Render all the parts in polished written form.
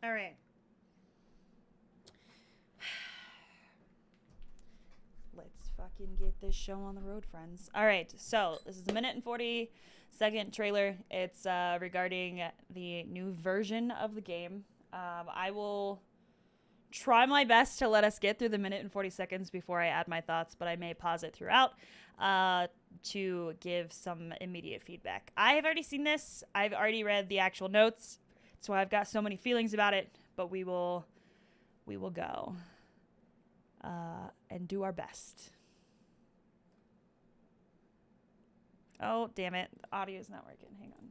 All right. Let's fucking get this show on the road, friends. All right. So this is a minute and 40-second trailer. It's regarding the new version of the game. I will try my best to let us get through the minute and 40 seconds before I add my thoughts, but I may pause it throughout to give some immediate feedback. I have already seen this. I've already read the actual notes, so I've got so many feelings about it, but we will go and do our best. Oh, damn it. The audio is not working. Hang on.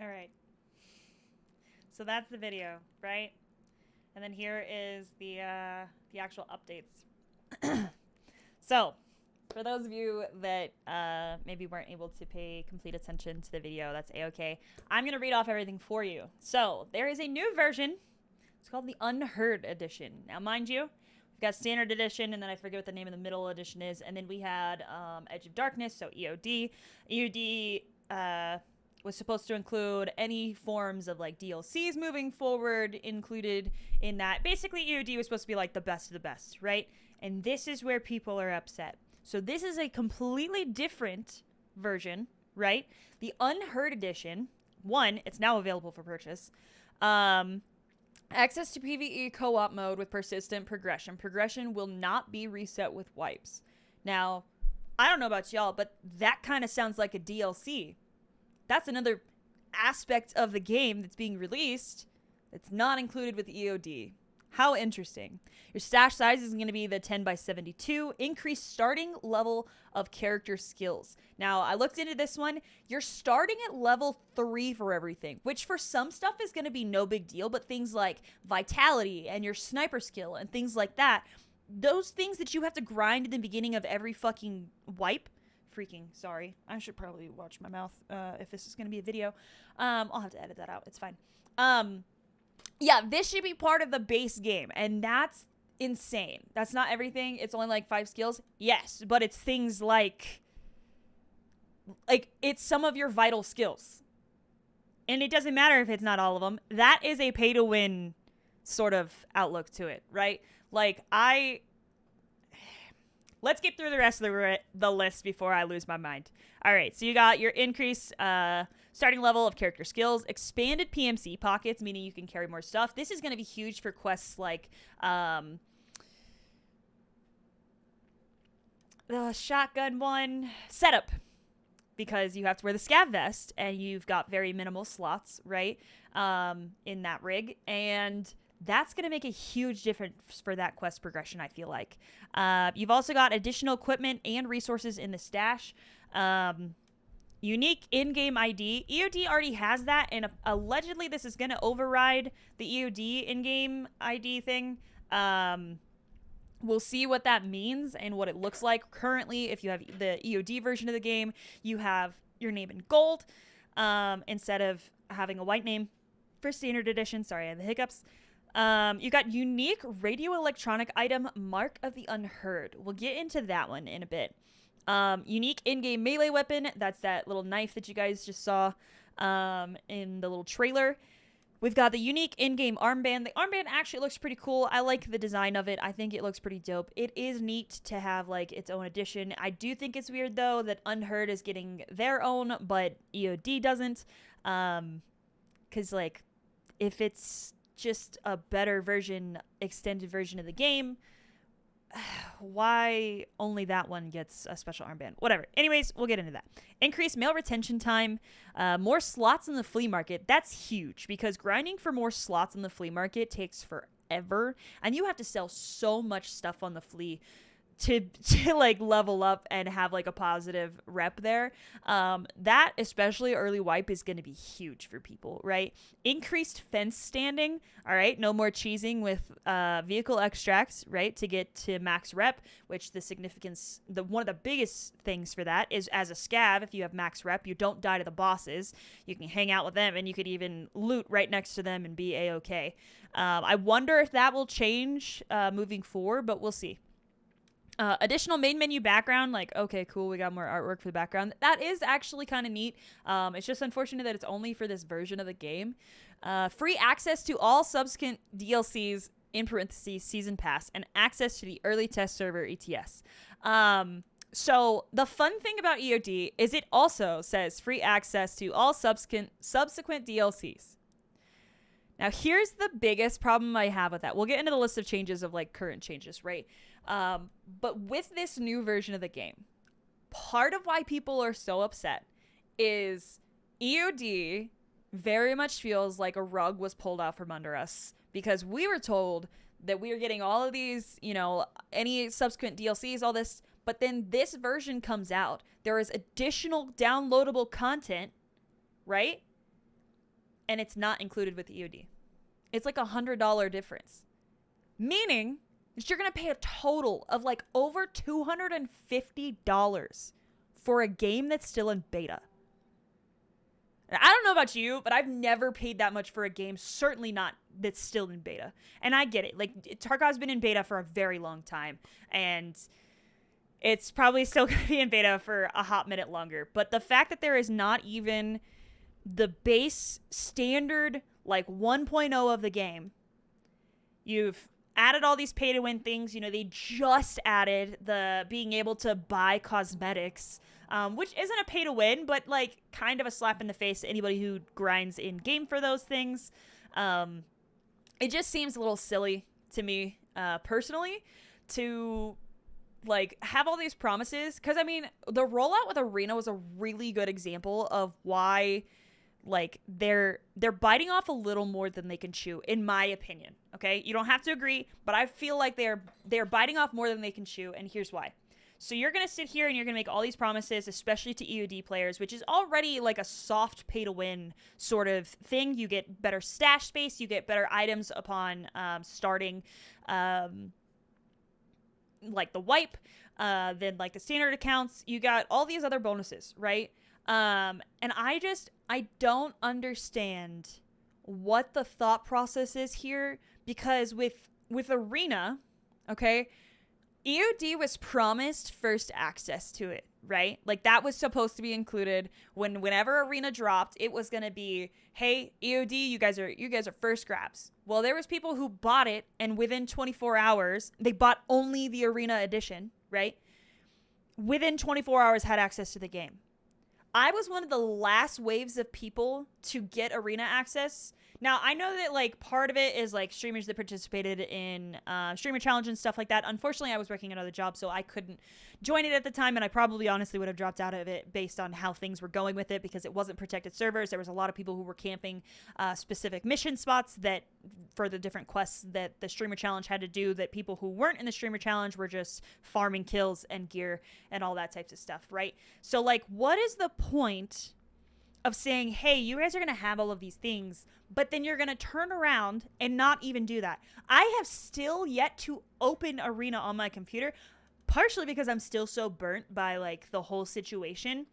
All right. So that's the video, right? And then here is the actual updates. So, for those of you that maybe weren't able to pay complete attention to the video, that's a-okay. I'm going to read off everything for you. So, there is a new version. It's called the Unheard edition. Now, mind you, we've got Standard Edition, and then I forget what the name of the middle edition is. And then we had Edge of Darkness, so EOD. EOD was supposed to include any forms of like DLCs moving forward included in that. Basically, EOD was supposed to be like the best of the best, right? And this is where people are upset. So this is a completely different version, right? The Unheard edition, one, it's now available for purchase. Access to PvE co-op mode with persistent progression. Progression will not be reset with wipes. Now, I don't know about y'all, but that kind of sounds like a DLC. That's another aspect of the game that's being released that's not included with EOD. How interesting. Your stash size is going to be the 10x72. Increased starting level of character skills. Now, I looked into this one. You're starting at level 3 for everything, which for some stuff is going to be no big deal, but things like vitality and your sniper skill and things like that, those things that you have to grind in the beginning of every fucking wipe, sorry. I should probably watch my mouth if this is going to be a video. I'll have to edit that out. It's fine. Yeah, this should be part of the base game, and that's insane. That's not everything. It's only like 5 skills. Yes, but it's things like it's some of your vital skills. And it doesn't matter if it's not all of them. That is a pay to win sort of outlook to it, right? Like let's get through the rest of the list before I lose my mind. All right, so you got your increased starting level of character skills, expanded PMC pockets, meaning you can carry more stuff. This is going to be huge for quests like the shotgun one, setup, because you have to wear the scav vest and you've got very minimal slots, right, in that rig. And that's going to make a huge difference for that quest progression, I feel like. You've also got additional equipment and resources in the stash. unique in-game ID. EOD already has that, and allegedly this is going to override the EOD in-game ID thing. We'll see what that means and what it looks like. Currently, if you have the EOD version of the game, you have your name in gold instead of having a white name for standard edition. Sorry, I have the hiccups. You got unique radio electronic item, Mark of the Unheard. We'll get into that one in a bit. Unique in-game melee weapon. That's that little knife that you guys just saw in the little trailer. We've got the unique in-game armband. The armband actually looks pretty cool. I like the design of it. I think it looks pretty dope. It is neat to have, like, its own edition. I do think it's weird, though, that Unheard is getting their own, but EOD doesn't. Because, like, if it's just a better version, extended version of the game, why only that one gets a special armband? Whatever. Anyways, we'll get into that. Increased mail retention time, more slots in the flea market. That's huge because grinding for more slots in the flea market takes forever, and you have to sell so much stuff on the flea to like level up and have like a positive rep there. That, especially early wipe, is going to be huge for people, right? Increased fence standing. All right, no more cheesing with vehicle extracts, right, to get to max rep, which the significance, one of the biggest things for that is, as a scav, if you have max rep, you don't die to the bosses. You can hang out with them, and you could even loot right next to them and be a-okay. I wonder if that will change moving forward, but we'll see. Additional main menu background, like, okay, cool, we got more artwork for the background. That is actually kind of neat. It's just unfortunate that it's only for this version of the game. Free access to all subsequent DLCs, in parentheses, Season Pass, and access to the early test server ETS. So the fun thing about EOD is it also says free access to all subsequent DLCs. Now, here's the biggest problem I have with that. We'll get into the list of changes of, like, current changes, right? But with this new version of the game, part of why people are so upset is EOD very much feels like a rug was pulled out from under us, because we were told that we were getting all of these, you know, any subsequent DLCs, all this, but then this version comes out. There is additional downloadable content, right? And it's not included with EOD. It's like $100 difference. Meaning that you're going to pay a total of like over $250 for a game that's still in beta. I don't know about you, but I've never paid that much for a game, certainly not that's still in beta. And I get it. Like, Tarkov's been in beta for a very long time, and it's probably still going to be in beta for a hot minute longer. But the fact that there is not even the base standard, like, 1.0 of the game, you've added all these pay-to-win things. You know, they just added the being able to buy cosmetics, which isn't a pay-to-win, but, like, kind of a slap in the face to anybody who grinds in-game for those things. It just seems a little silly to me, personally, to, like, have all these promises. Because, I mean, the rollout with Arena was a really good example of why, like, they're biting off a little more than they can chew, in my opinion. Okay, you don't have to agree, but I feel like they're biting off more than they can chew, and here's why. So you're gonna sit here and you're gonna make all these promises, especially to EOD players, which is already like a soft pay-to-win sort of thing. You get better stash space, you get better items upon starting, like the wipe, then like the standard accounts. You got all these other bonuses, right? And I don't understand what the thought process is here, because with Arena, okay, EOD was promised first access to it, right? Like, that was supposed to be included whenever Arena dropped. It was going to be, hey, EOD, you guys are first grabs. Well, there was people who bought it, and within 24 hours, they bought only the Arena edition, right? Within 24 hours had access to the game. I was one of the last waves of people to get arena access. Now, I know that, like, part of it is, like, streamers that participated in Streamer Challenge and stuff like that. Unfortunately, I was working another job, so I couldn't join it at the time, and I probably honestly would have dropped out of it based on how things were going with it, because it wasn't protected servers. There was a lot of people who were camping specific mission spots that for the different quests that the Streamer Challenge had to do, that people who weren't in the Streamer Challenge were just farming kills and gear and all that types of stuff, right? So, like, what is the point of saying, hey, you guys are going to have all of these things, but then you're going to turn around and not even do that? I have still yet to open Arena on my computer, partially because I'm still so burnt by, like, the whole situation.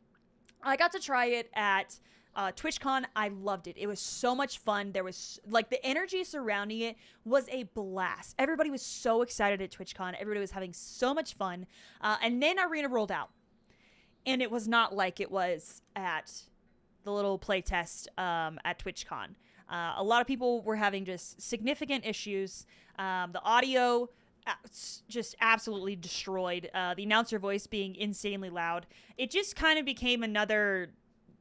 I got to try it at TwitchCon. I loved it. It was so much fun. There was, like, the energy surrounding it was a blast. Everybody was so excited at TwitchCon. Everybody was having so much fun. And then Arena rolled out. And it was not like it was at the little playtest at TwitchCon. A lot of people were having just significant issues. The audio just absolutely destroyed. The announcer voice being insanely loud. It just kind of became another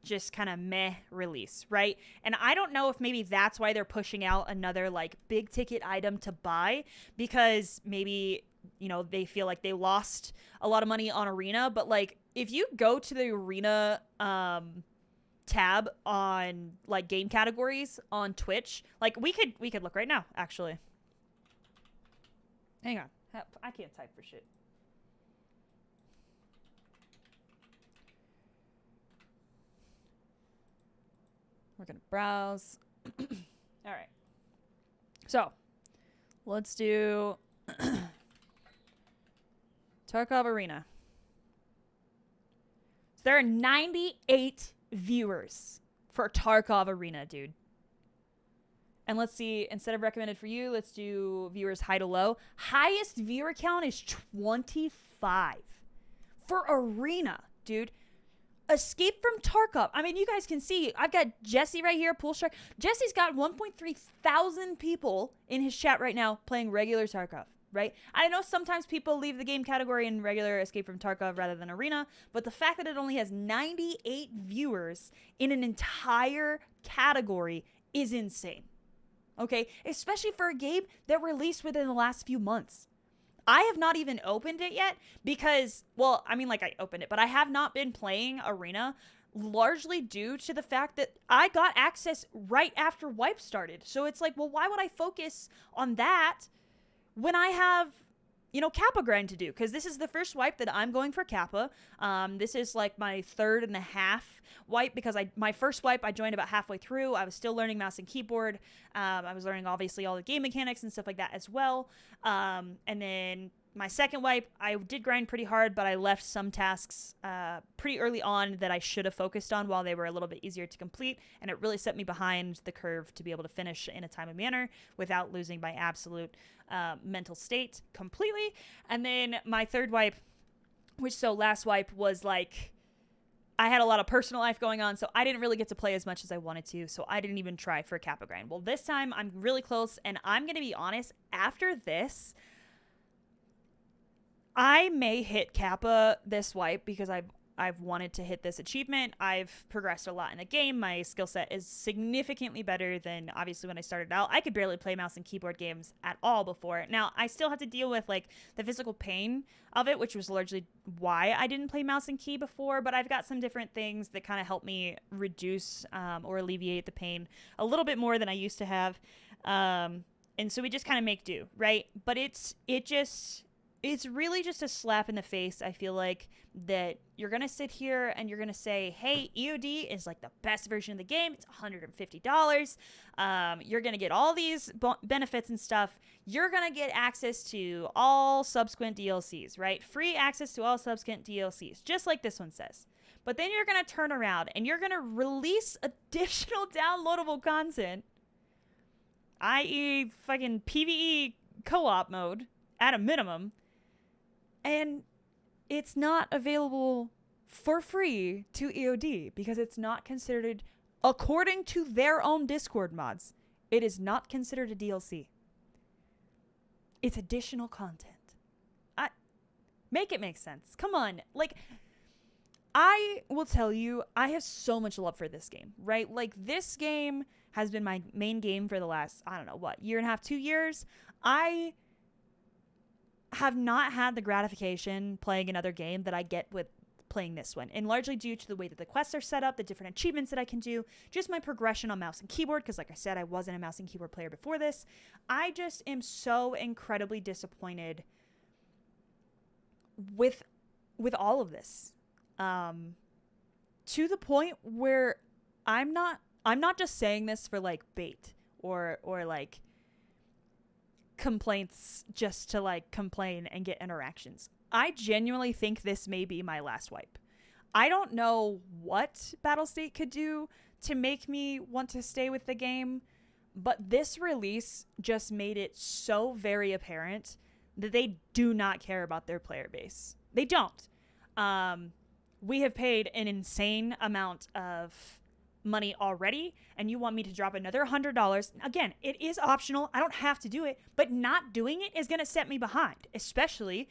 just kind of meh release, right? And I don't know if maybe that's why they're pushing out another, like, big ticket item to buy, because maybe, you know, they feel like they lost a lot of money on Arena. But, like, if you go to the Arena tab on, like, game categories on Twitch, like, we could look right now, actually. Hang on, I can't type for shit. We're gonna browse. All right, so let's do Tarkov Arena. So there are 98 viewers for Tarkov Arena, dude. And let's see, instead of recommended for you, let's do viewers high to low. Highest viewer count is 25 for Arena, dude. Escape from Tarkov. I mean, you guys can see, I've got Jesse right here, Pool Strike. Jesse's got 1.3 thousand people in his chat right now playing regular Tarkov, right? I know sometimes people leave the game category in regular Escape from Tarkov rather than Arena, but the fact that it only has 98 viewers in an entire category is insane. Okay? Especially for a game that released within the last few months. I have not even opened it yet because, well, I mean, like, I opened it, but I have not been playing Arena, largely due to the fact that I got access right after Wipe started. So it's like, well, why would I focus on that when I have, you know, Kappa grind to do? Because this is the first wipe that I'm going for Kappa. This is like my 3rd and a half wipe, because my first wipe I joined about halfway through. I was still learning mouse and keyboard. I was learning obviously all the game mechanics and stuff like that as well. And then my second wipe, I did grind pretty hard, but I left some tasks pretty early on that I should have focused on while they were a little bit easier to complete, and it really set me behind the curve to be able to finish in a timely manner without losing my absolute mental state completely. And then my third wipe, last wipe was like, I had a lot of personal life going on, so I didn't really get to play as much as I wanted to, so I didn't even try for a Kappa grind. Well, this time I'm really close, and I'm going to be honest, after this, I may hit Kappa this wipe because I've wanted to hit this achievement. I've progressed a lot in the game. My skill set is significantly better than obviously when I started out. I could barely play mouse and keyboard games at all before. Now, I still have to deal with, like, the physical pain of it, which was largely why I didn't play mouse and key before, but I've got some different things that kind of help me reduce or alleviate the pain a little bit more than I used to have. And so we just kind of make do, right? But it's really just a slap in the face, I feel like, that you're going to sit here and you're going to say, hey, EOD is like the best version of the game. It's $150. You're going to get all these benefits and stuff. You're going to get access to all subsequent DLCs, right? Free access to all subsequent DLCs, just like this one says. But then you're going to turn around and you're going to release additional downloadable content, i.e. fucking PvE co-op mode at a minimum, and it's not available for free to EOD because it's not considered, according to their own Discord mods, it is not considered a DLC. It's additional content. Make it make sense. Come on. Like, I will tell you, I have so much love for this game, right? Like, this game has been my main game for the last, I don't know, what, year and a half, 2 years. I have not had the gratification playing another game that I get with playing this one, and largely due to the way that the quests are set up, the different achievements that I can do, just my progression on mouse and keyboard, because like I said, I wasn't a mouse and keyboard player before this. I just am so incredibly disappointed with all of this, to the point where I'm not just saying this for like bait or like complaints just to like complain and get interactions. I genuinely think this may be my last wipe. I don't know what Battlestate could do to make me want to stay with the game, but this release just made it so very apparent that they do not care about their player base. They don't. We have paid an insane amount of money already, and you want me to drop another $100. Again, it is optional. I don't have to do it, but not doing it is going to set me behind, especially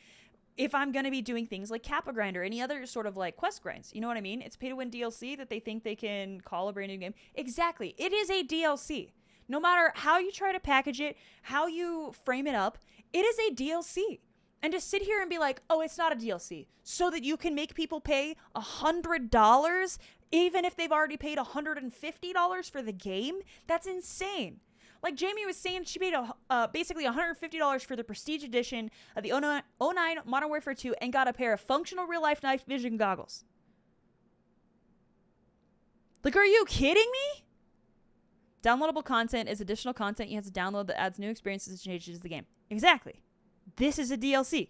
if I'm going to be doing things like Kappa Grind or any other sort of like quest grinds. You know what I mean? It's pay to win DLC that they think they can call a brand new game. Exactly. It is a DLC. No matter how you try to package it, how you frame it up, it is a DLC. And to sit here and be like, oh, it's not a DLC, so that you can make people pay $100, even if they've already paid $150 for the game, that's insane. Like Jamie was saying, she paid basically $150 for the Prestige Edition of the 09 Modern Warfare 2 and got a pair of functional real-life night vision goggles. Like, are you kidding me? Downloadable content is additional content you have to download that adds new experiences and changes to the game. Exactly. This is a DLC.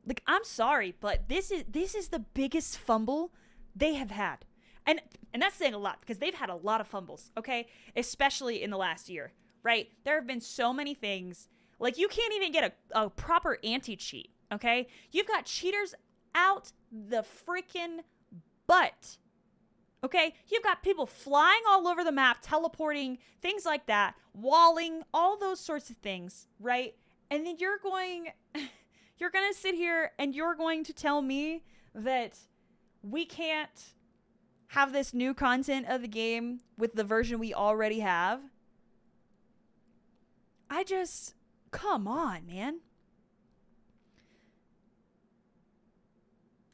Like, I'm sorry, but this is the biggest fumble they have had. And that's saying a lot, because they've had a lot of fumbles, okay? Especially in the last year, right? There have been so many things. Like, you can't even get a proper anti-cheat, okay? You've got cheaters out the freaking butt, okay? You've got people flying all over the map, teleporting, things like that, walling, all those sorts of things, right? And then you're going to sit here and you're going to tell me that we can't have this new content of the game with the version we already have? Come on, man.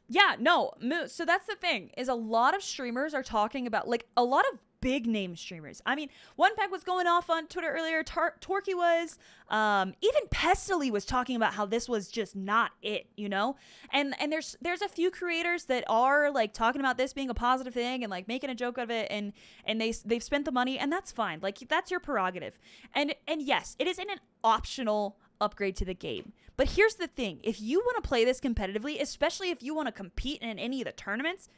Yeah, no, so that's the thing, is a lot of streamers are talking about, like, a lot of big name streamers. I mean, One Pack was going off on Twitter earlier, Torky was, even Pestily was talking about how this was just not it, you know? And there's a few creators that are, like, talking about this being a positive thing and, like, making a joke of it, and they've spent the money, and that's fine. Like, that's your prerogative. And yes, it isn't an optional upgrade to the game. But here's the thing. If you want to play this competitively, especially if you want to compete in any of the tournaments,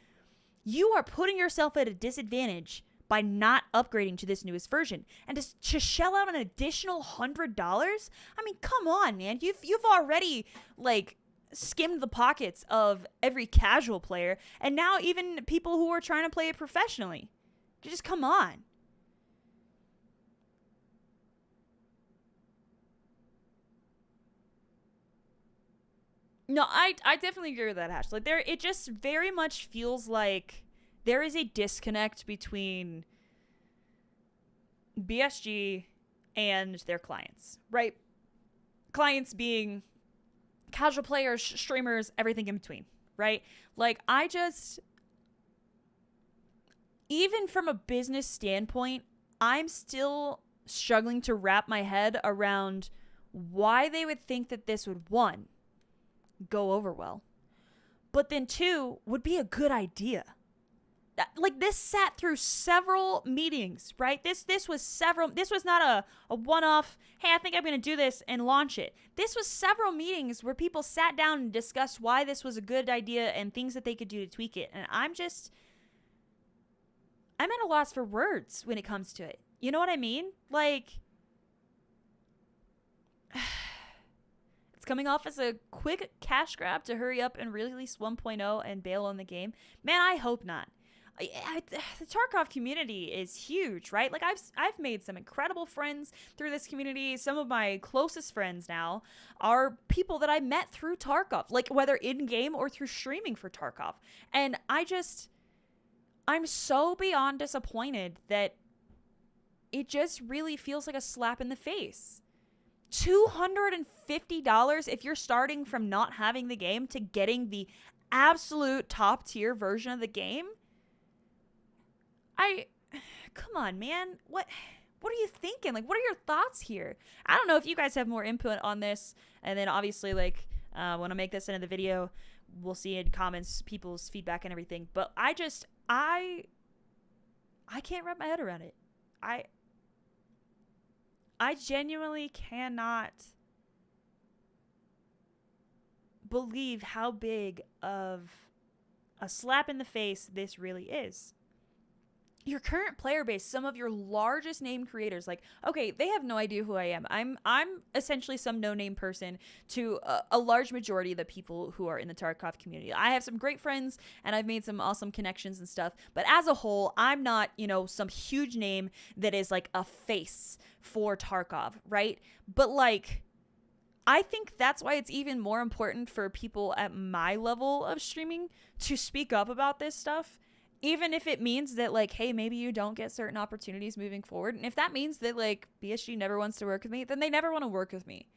you are putting yourself at a disadvantage by not upgrading to this newest version. And to shell out an additional $100? I mean, come on, man. You've already, like, skimmed the pockets of every casual player, and now even people who are trying to play it professionally. Just come on. No, I definitely agree with that, Hash. Like, it just very much feels like there is a disconnect between BSG and their clients, right? Clients being casual players, streamers, everything in between, right? Like, even from a business standpoint, I'm still struggling to wrap my head around why they would think that this would, one, go over well, but then two, would be a good idea. Like, this sat through several meetings, right? This was not a one-off, hey, I think I'm going to do this and launch it. This was several meetings where people sat down and discussed why this was a good idea and things that they could do to tweak it. And I'm at a loss for words when it comes to it. You know what I mean? Like, it's coming off as a quick cash grab to hurry up and release 1.0 and bail on the game. Man, I hope not. The Tarkov community is huge, right? Like I've made some incredible friends through this community. Some of my closest friends now are people that I met through Tarkov, like whether in game or through streaming for Tarkov. And I'm so beyond disappointed that it just really feels like a slap in the face. $250 if you're starting from not having the game to getting the absolute top tier version of the game. Come on, man. What are you thinking? Like, what are your thoughts here? I don't know if you guys have more input on this. And then obviously, like, when I make this into the video, we'll see in comments people's feedback and everything. But I can't wrap my head around it. I genuinely cannot believe how big of a slap in the face this really is. Your current player base, some of your largest name creators, like, okay, they have no idea who I am. I'm essentially some no-name person to a large majority of the people who are in the Tarkov community. I have some great friends and I've made some awesome connections and stuff, but as a whole, I'm not, some huge name that is like a face for Tarkov, right? But like, I think that's why it's even more important for people at my level of streaming to speak up about this stuff. Even if it means that, like, hey, maybe you don't get certain opportunities moving forward. And if that means that, like, BSG never wants to work with me, then they never want to work with me.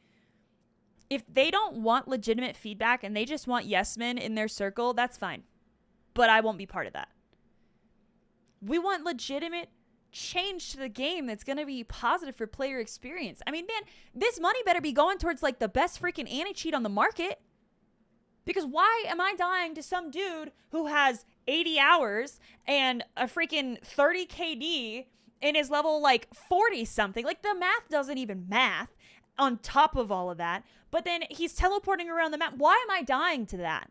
If they don't want legitimate feedback and they just want yes men in their circle, that's fine. But I won't be part of that. We want legitimate change to the game that's going to be positive for player experience. I mean, man, this money better be going towards, like, the best freaking anti-cheat on the market. Because why am I dying to some dude who has 80 hours and a freaking 30 KD and is level like 40 something? Like, the math doesn't even math on top of all of that. But then he's teleporting around the map. Why am I dying to that?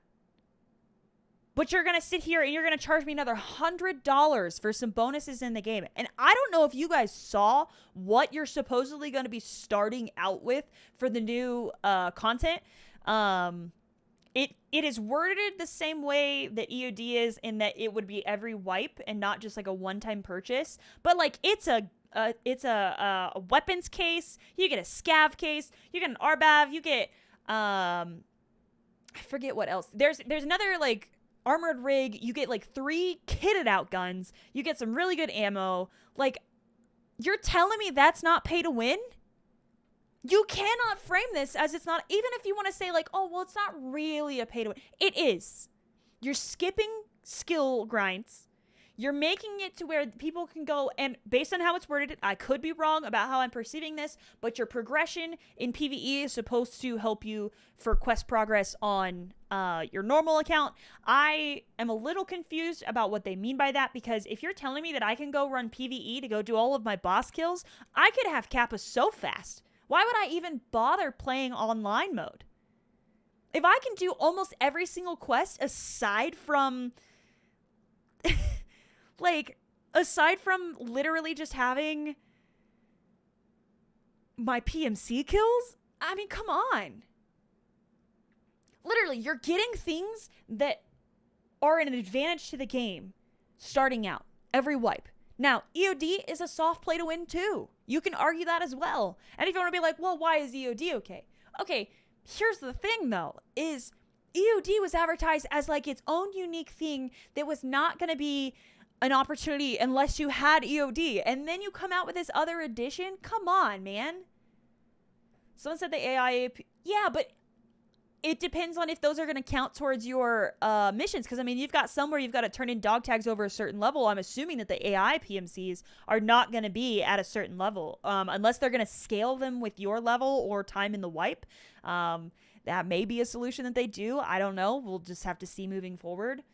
But you're going to sit here and you're going to charge me another $100 for some bonuses in the game. And I don't know if you guys saw what you're supposedly going to be starting out with for the new content. It is worded the same way that EOD is, in that it would be every wipe and not just like a one-time purchase. But like it's a weapons case. You get a scav case. You get an RBAV. You get I forget what else. There's another like armored rig. You get like 3 kitted out guns. You get some really good ammo. Like, you're telling me that's not pay to win? You cannot frame this as it's not, even if you want to say like, oh, well, it's not really a pay to win. It is. You're skipping skill grinds. You're making it to where people can go, and based on how it's worded, I could be wrong about how I'm perceiving this, but your progression in PvE is supposed to help you for quest progress on your normal account. I am a little confused about what they mean by that, because if you're telling me that I can go run PvE to go do all of my boss kills, I could have Kappa so fast. Why would I even bother playing online mode? If I can do almost every single quest aside from literally just having my PMC kills, I mean, come on. Literally, you're getting things that are an advantage to the game starting out every wipe. Now, EOD is a soft play to win too. You can argue that as well. And if you want to be like, well, why is EOD okay? Okay, here's the thing though, is EOD was advertised as like its own unique thing that was not going to be an opportunity unless you had EOD. And then you come out with this other edition? Come on, man. Someone said the AI AP. Yeah, but it depends on if those are going to count towards your missions. Because, I mean, you've got some where you've got to turn in dog tags over a certain level. I'm assuming that the AI PMCs are not going to be at a certain level. Unless they're going to scale them with your level or time in the wipe. That may be a solution that they do. I don't know. We'll just have to see moving forward.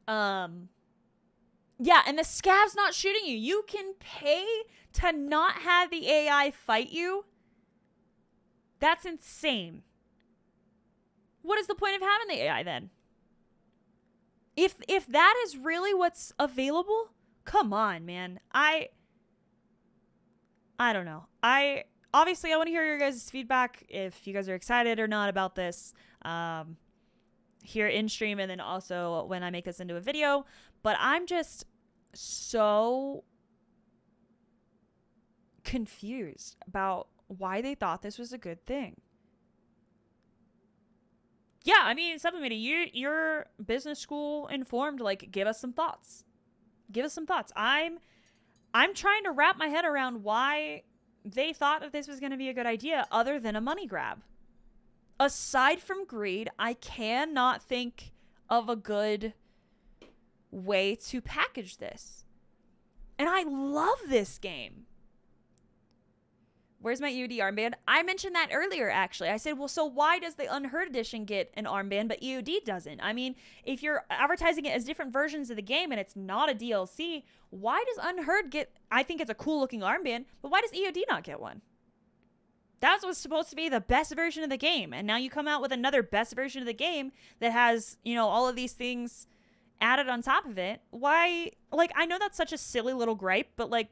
Yeah, and the scav's not shooting you. You can pay to not have the AI fight you. That's insane. What is the point of having the AI then? If that is really what's available, come on, man. I don't know. Obviously I want to hear your guys' feedback if you guys are excited or not about this. here in stream and then also when I make this into a video. But I'm just so confused about why they thought this was a good thing. Yeah, I mean, Sublimity, you're business school informed. Like, give us some thoughts. Give us some thoughts. I'm trying to wrap my head around why they thought that this was going to be a good idea other than a money grab. Aside from greed, I cannot think of a good way to package this. And I love this game. Where's my EOD armband? I mentioned that earlier, actually. I said, well, so why does the Unheard edition get an armband, but EOD doesn't? I mean, if you're advertising it as different versions of the game and it's not a DLC, why does Unheard get, I think it's a cool looking armband, but why does EOD not get one? That was supposed to be the best version of the game. And now you come out with another best version of the game that has, you know, all of these things added on top of it. Why, like, I know that's such a silly little gripe, but like,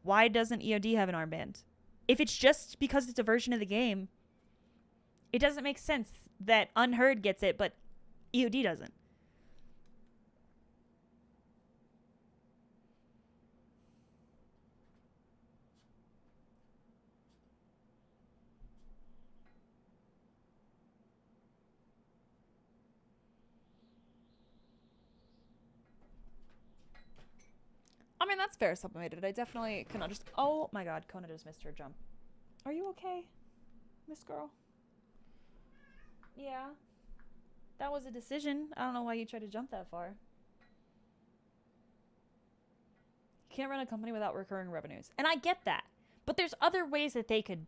why doesn't EOD have an armband? If it's just because it's a version of the game, it doesn't make sense that Unheard gets it, but EOD doesn't. I mean, that's fair, Sublimated. I definitely cannot just... Oh my god, Kona just missed her jump. Are you okay, Miss Girl? Yeah. That was a decision. I don't know why you tried to jump that far. You can't run a company without recurring revenues. And I get that. But there's other ways that they could...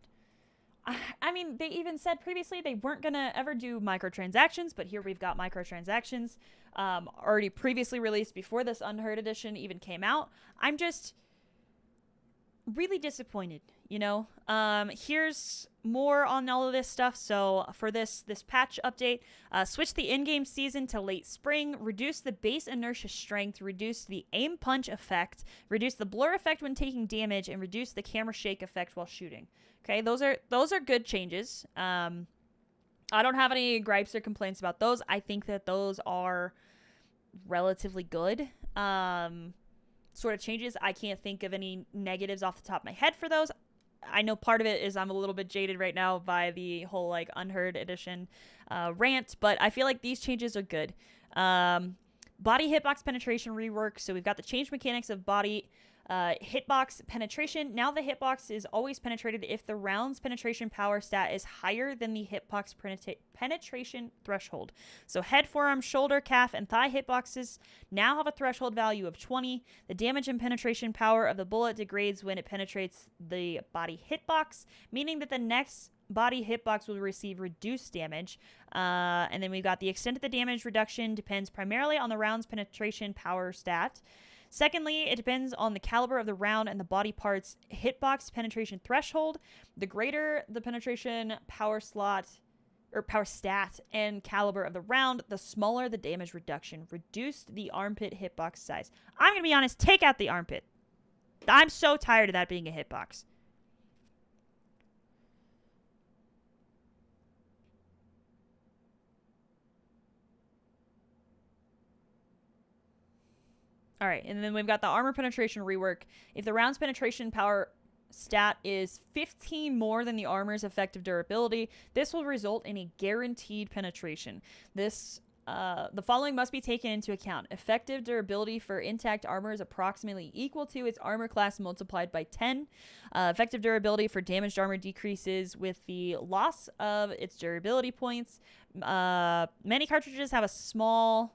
I mean, they even said previously they weren't going to ever do microtransactions, but here we've got microtransactions already previously released before this Unheard edition even came out. I'm just really disappointed, you know? Here's more on all of this stuff. So for this patch update, switch the in-game season to late spring, reduce the base inertia strength, reduce the aim punch effect, reduce the blur effect when taking damage, and reduce the camera shake effect while shooting. Okay, those are good changes. I don't have any gripes or complaints about those. I think that those are relatively good sort of changes. I can't think of any negatives off the top of my head for those. I know part of it is I'm a little bit jaded right now by the whole like Unheard edition rant, but I feel like these changes are good. Body hitbox penetration rework. So we've got the change mechanics of body hitbox penetration. Now the hitbox is always penetrated if the round's penetration power stat is higher than the hitbox penetration threshold. So head, forearm, shoulder, calf, and thigh hitboxes now have a threshold value of 20. The damage and penetration power of the bullet degrades when it penetrates the body hitbox, meaning that the next body hitbox will receive reduced damage. And then we've got the extent of the damage reduction depends primarily on the round's penetration power stat. Secondly, it depends on the caliber of the round and the body part's hitbox penetration threshold. The greater the penetration power slot or power stat and caliber of the round, the smaller the damage reduction. Reduced the armpit hitbox size. I'm going to be honest, take out the armpit. I'm so tired of that being a hitbox. All right, and then we've got the armor penetration rework. If the round's penetration power stat is 15 more than the armor's effective durability, this will result in a guaranteed penetration. The following must be taken into account. Effective durability for intact armor is approximately equal to its armor class multiplied by 10. Effective durability for damaged armor decreases with the loss of its durability points. Many cartridges have a small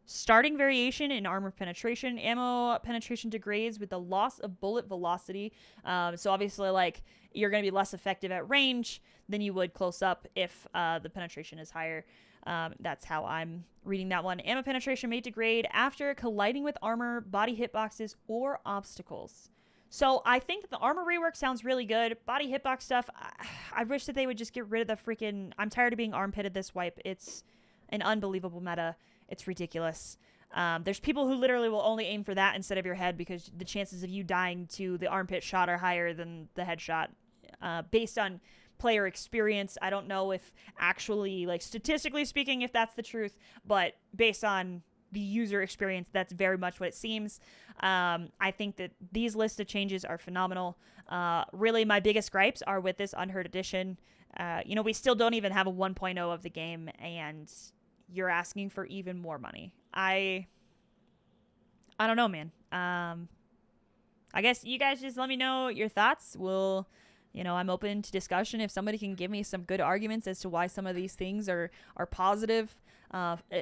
starting variation in armor penetration. Ammo penetration degrades with the loss of bullet velocity. So obviously, like, you're going to be less effective at range than you would close up if the penetration is higher. That's how I'm reading that one. Ammo penetration may degrade after colliding with armor, body hitboxes, or obstacles. So I think that the armor rework sounds really good. Body hitbox stuff, I wish that they would just get rid of the freaking... I'm tired of being armpitted this wipe. It's an unbelievable meta. It's ridiculous. There's people who literally will only aim for that instead of your head because the chances of you dying to the armpit shot are higher than the headshot, based on player experience. I don't know if actually, like, statistically speaking, if that's the truth, but based on the user experience, that's very much what it seems. I think that these list of changes are phenomenal. Really, my biggest gripes are with this Unheard edition. We still don't even have a 1.0 of the game, and you're asking for even more money. I don't know, man. I guess you guys just let me know your thoughts. I'm open to discussion. If somebody can give me some good arguments as to why some of these things are positive,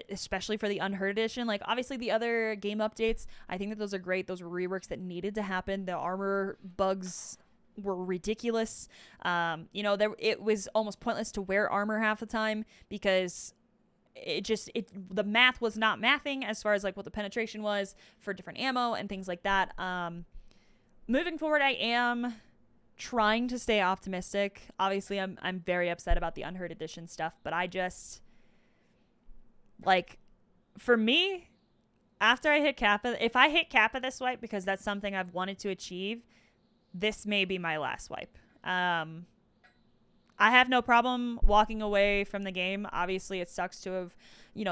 especially for the Unheard edition. Like, obviously the other game updates, I think that those are great. Those were reworks that needed to happen. The armor bugs were ridiculous. It was almost pointless to wear armor half the time because the math was not mathing as far as like what the penetration was for different ammo and things like that. Moving forward, I am trying to stay optimistic. Obviously, I'm very upset about the Unheard edition stuff, but I just, like, for me, after I hit Kappa, if I hit Kappa this wipe because that's something I've wanted to achieve, this may be my last wipe. I have no problem walking away from the game. Obviously, it sucks to have,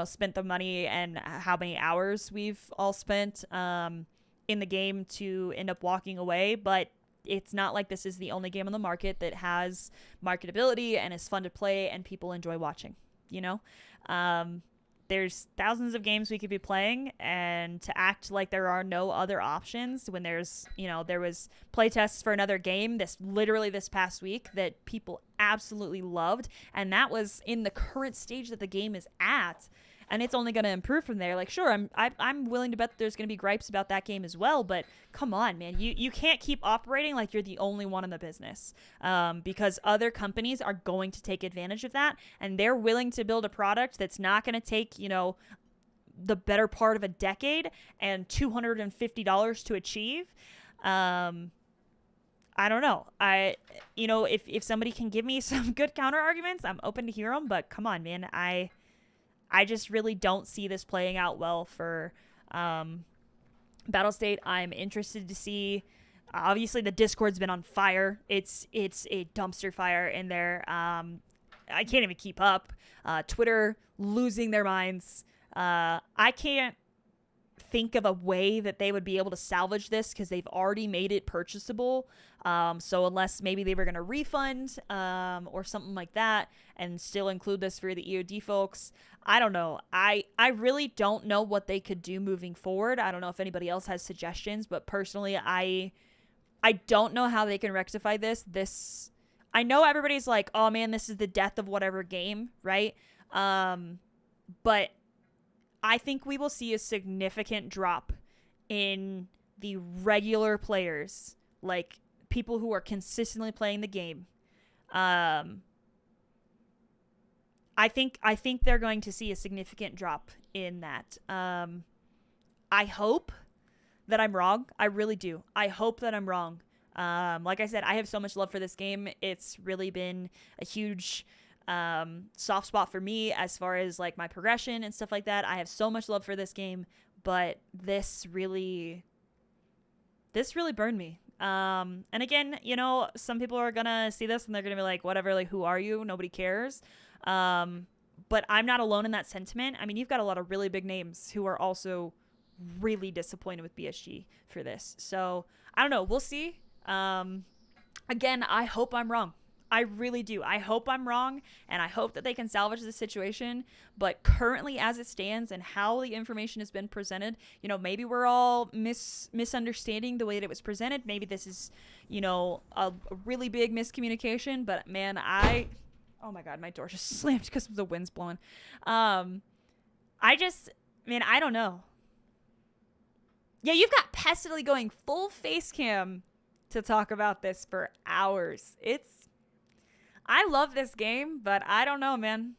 spent the money and how many hours we've all spent in the game to end up walking away, but it's not like this is the only game on the market that has marketability and is fun to play and people enjoy watching. There's thousands of games we could be playing, and to act like there are no other options when there was playtests for another game this past week that people absolutely loved, and that was in the current stage that the game is at, and it's only going to improve from there. Like, sure, I'm willing to bet that there's going to be gripes about that game as well, but come on, man, you can't keep operating like you're the only one in the business, because other companies are going to take advantage of that, and they're willing to build a product that's not going to take the better part of a decade and $250 to achieve. I don't know. If somebody can give me some good counter arguments, I'm open to hear them. But come on, man, I just really don't see this playing out well for Battlestate. I'm interested to see. Obviously, the Discord's been on fire. It's a dumpster fire in there. I can't even keep up. Twitter losing their minds. I can't think of a way that they would be able to salvage this because they've already made it purchasable. So unless maybe they were going to refund or something like that and still include this for the EOD folks, I don't know. I really don't know what they could do moving forward. I don't know if anybody else has suggestions, but personally, I don't know how they can rectify this. I know everybody's like, oh man, this is the death of whatever game, right? But I think we will see a significant drop in the regular players, like people who are consistently playing the game. I think they're going to see a significant drop in that. I hope that I'm wrong. I really do. I hope that I'm wrong. Like I said, I have so much love for this game. It's really been a huge soft spot for me as far as like my progression and stuff like that. I have so much love for this game, but this really burned me. And again, some people are gonna see this and they're gonna be like, whatever, like, who are you? Nobody cares. But I'm not alone in that sentiment. I mean, you've got a lot of really big names who are also really disappointed with BSG for this. So I don't know. We'll see. Again, I hope I'm wrong. I really do. I hope I'm wrong, and I hope that they can salvage the situation. But currently, as it stands and how the information has been presented, maybe we're all misunderstanding the way that it was presented. Maybe this is, a really big miscommunication. But man, oh my God, my door just slammed because the wind's blowing. I don't know. Yeah, you've got Pestily going full face cam to talk about this for hours. I love this game, but I don't know, man.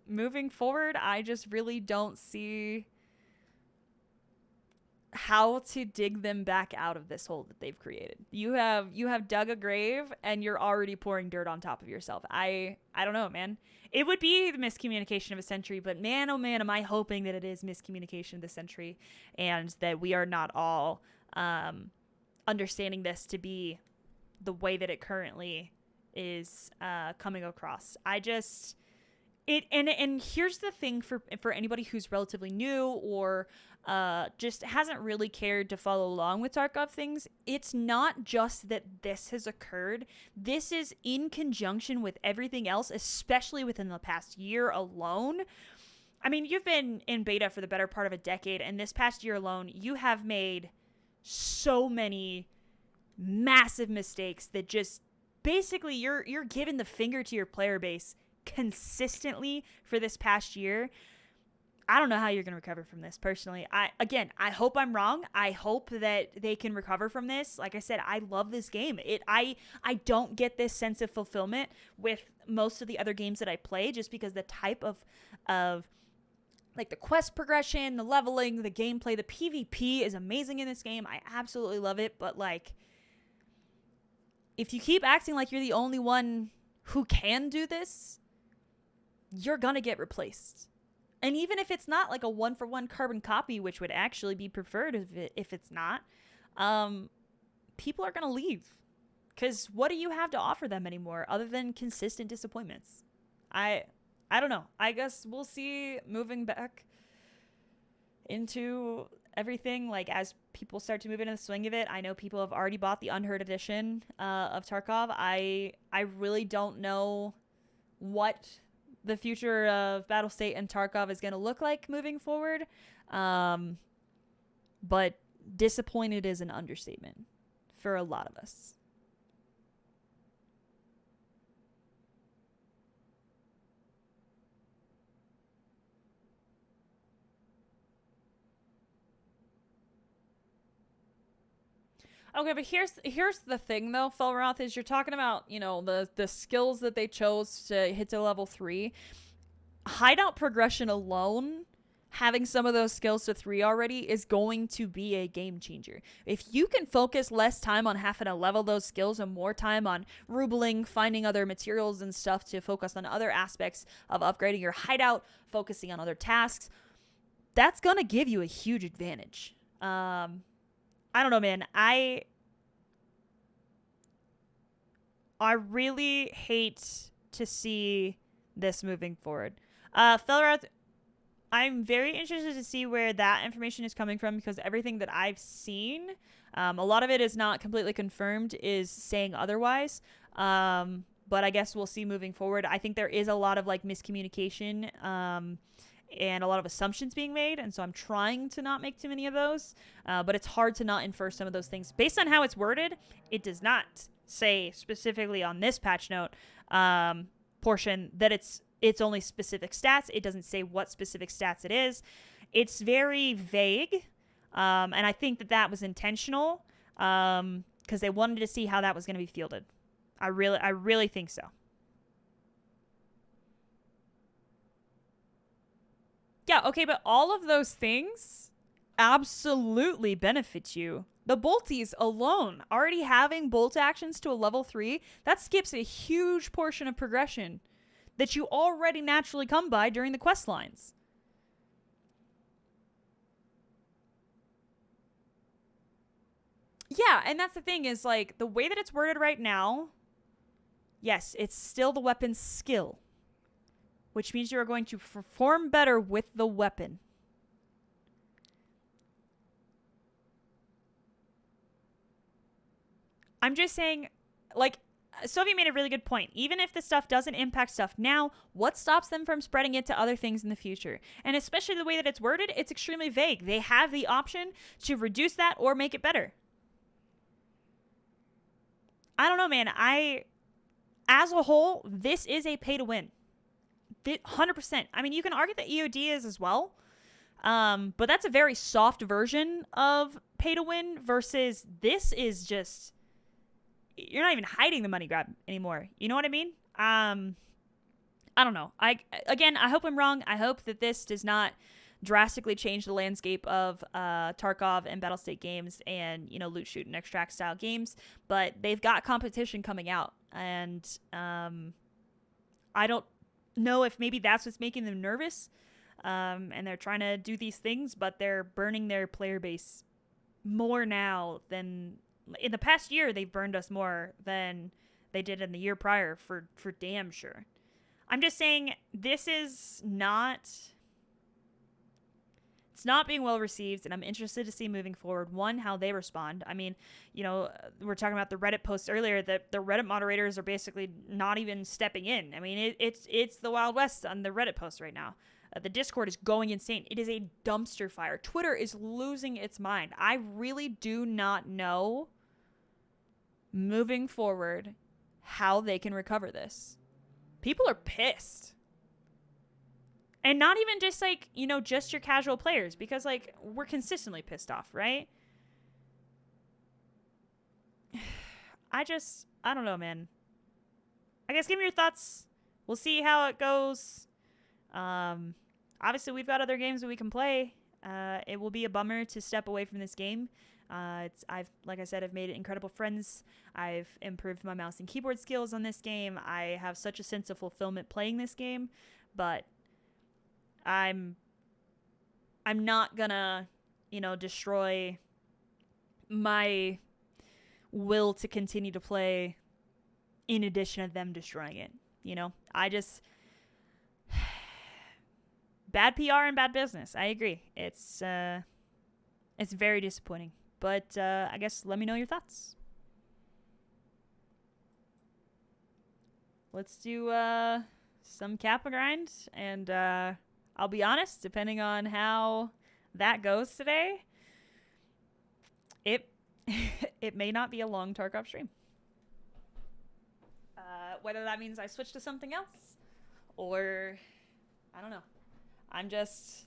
Moving forward, I just really don't see how to dig them back out of this hole that they've created. You have dug a grave and you're already pouring dirt on top of yourself. I don't know, man. It would be the miscommunication of a century, but man, oh man, am I hoping that it is miscommunication of the century and that we are not all understanding this to be the way that it currently is coming across. I just it and here's the thing for anybody who's relatively new or just hasn't really cared to follow along with Tarkov things. It's not just that this has occurred. This is in conjunction with everything else, especially within the past year alone. I mean, you've been in beta for the better part of a decade, and this past year alone, you have made so many massive mistakes that just basically you're giving the finger to your player base consistently for this past year. I don't know how you're going to recover from this personally. I hope I'm wrong. I hope that they can recover from this. Like I said, I love this game. I don't get this sense of fulfillment with most of the other games that I play just because the type of like the quest progression, the leveling, the gameplay, the PvP is amazing in this game. I absolutely love it, but like if you keep acting like you're the only one who can do this, you're going to get replaced. And even if it's not like a 1-for-1 carbon copy, which would actually be preferred if it's not, people are going to leave. Because what do you have to offer them anymore other than consistent disappointments? I don't know. I guess we'll see moving back into everything, like as people start to move into the swing of it. I know people have already bought the Unheard edition of Tarkov. I really don't know what the future of Battlestate and Tarkov is going to look like moving forward. But disappointed is an understatement for a lot of us. Okay, but here's the thing though, Felroth, is you're talking about, you know, the skills that they chose to hit to level 3. Hideout progression alone, having some of those skills to 3 already is going to be a game changer. If you can focus less time on having to level those skills and more time on rubling, finding other materials and stuff to focus on other aspects of upgrading your hideout, focusing on other tasks, that's going to give you a huge advantage. I don't know, man. I really hate to see this moving forward. Felrath, I'm very interested to see where that information is coming from because everything that I've seen, a lot of it is not completely confirmed, is saying otherwise. But I guess we'll see moving forward. I think there is a lot of like miscommunication and a lot of assumptions being made, and so I'm trying to not make too many of those, but it's hard to not infer some of those things. Based on how it's worded, it does not say specifically on this patch note portion that it's only specific stats. It doesn't say what specific stats it is. It's very vague, and I think that was intentional because they wanted to see how that was going to be fielded. I really think so. Yeah, okay, but all of those things absolutely benefit you. The bolties alone, already having bolt actions to a level 3, that skips a huge portion of progression that you already naturally come by during the quest lines. Yeah, and that's the thing is, like, the way that it's worded right now, yes, it's still the weapon's skill, which means you are going to perform better with the weapon. I'm just saying, like, Sophie made a really good point. Even if this stuff doesn't impact stuff now, what stops them from spreading it to other things in the future? And especially the way that it's worded, it's extremely vague. They have the option to reduce that or make it better. I don't know, man. As a whole, this is a pay to win. 100%. I mean, you can argue that EOD is as well, but that's a very soft version of pay to win versus this is just, you're not even hiding the money grab anymore. You know what I mean? I don't know. I hope I'm wrong. I hope that this does not drastically change the landscape of Tarkov and Battlestate games and, you know, loot shoot and extract style games, but they've got competition coming out, and I don't know if maybe that's what's making them nervous, and they're trying to do these things, but they're burning their player base more now than in the past year. They've burned us more than they did in the year prior for damn sure. I'm just saying this is not, it's not being well received, and I'm interested to see moving forward, one, how they respond. I mean, you know, we're talking about the Reddit post earlier, that the Reddit moderators are basically not even stepping in. I mean, it's the Wild West on the Reddit post right now. The Discord is going insane. It is a dumpster fire. Twitter is losing its mind. I really do not know, moving forward, how they can recover this. People are pissed. And not even just like, you know, just your casual players, because like we're consistently pissed off, right? I don't know, man. I guess give me your thoughts. We'll see how it goes. Obviously we've got other games that we can play. It will be a bummer to step away from this game. Like I said, I've made incredible friends. I've improved my mouse and keyboard skills on this game. I have such a sense of fulfillment playing this game, but I'm not gonna, you know, destroy my will to continue to play in addition to them destroying it. You know, bad PR and bad business. I agree. It's very disappointing. But I guess let me know your thoughts. Let's do some Kappa grind, and I'll be honest, depending on how that goes today, it may not be a long Tarkov stream. Whether that means I switch to something else, or I don't know. I'm just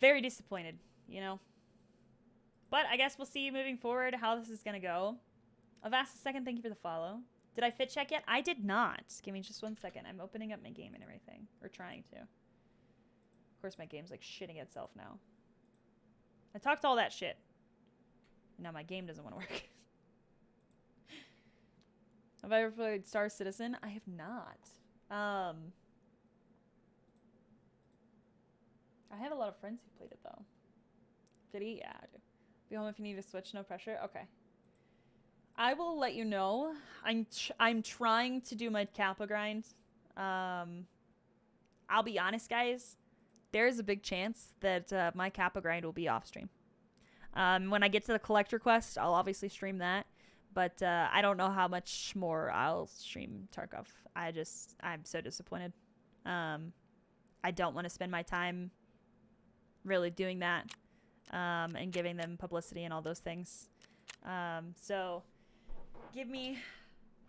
very disappointed, you know? But I guess we'll see moving forward how this is going to go. Avast a second, thank you for the follow. Did I fit check yet? I did not. Give me just 1 second. I'm opening up my game and everything. Or trying to. Of course, my game's like shitting itself now. I talked all that shit. Now my game doesn't want to work. Have I ever played Star Citizen? I have not. I have a lot of friends who played it, though. Did he? Yeah, I do. Be home if you need to switch. No pressure. Okay. I will let you know. I'm trying to do my Kappa grind. I'll be honest, guys. There's a big chance that my Kappa grind will be off stream. When I get to the collector quest, I'll obviously stream that. But I don't know how much more I'll stream Tarkov. I'm so disappointed. I don't want to spend my time really doing that and giving them publicity and all those things. So give me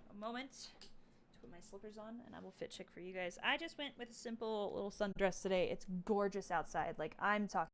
a moment to put my slippers on, and I will fit check for you guys. I just went with a simple little sundress today. It's gorgeous outside. Like, I'm talking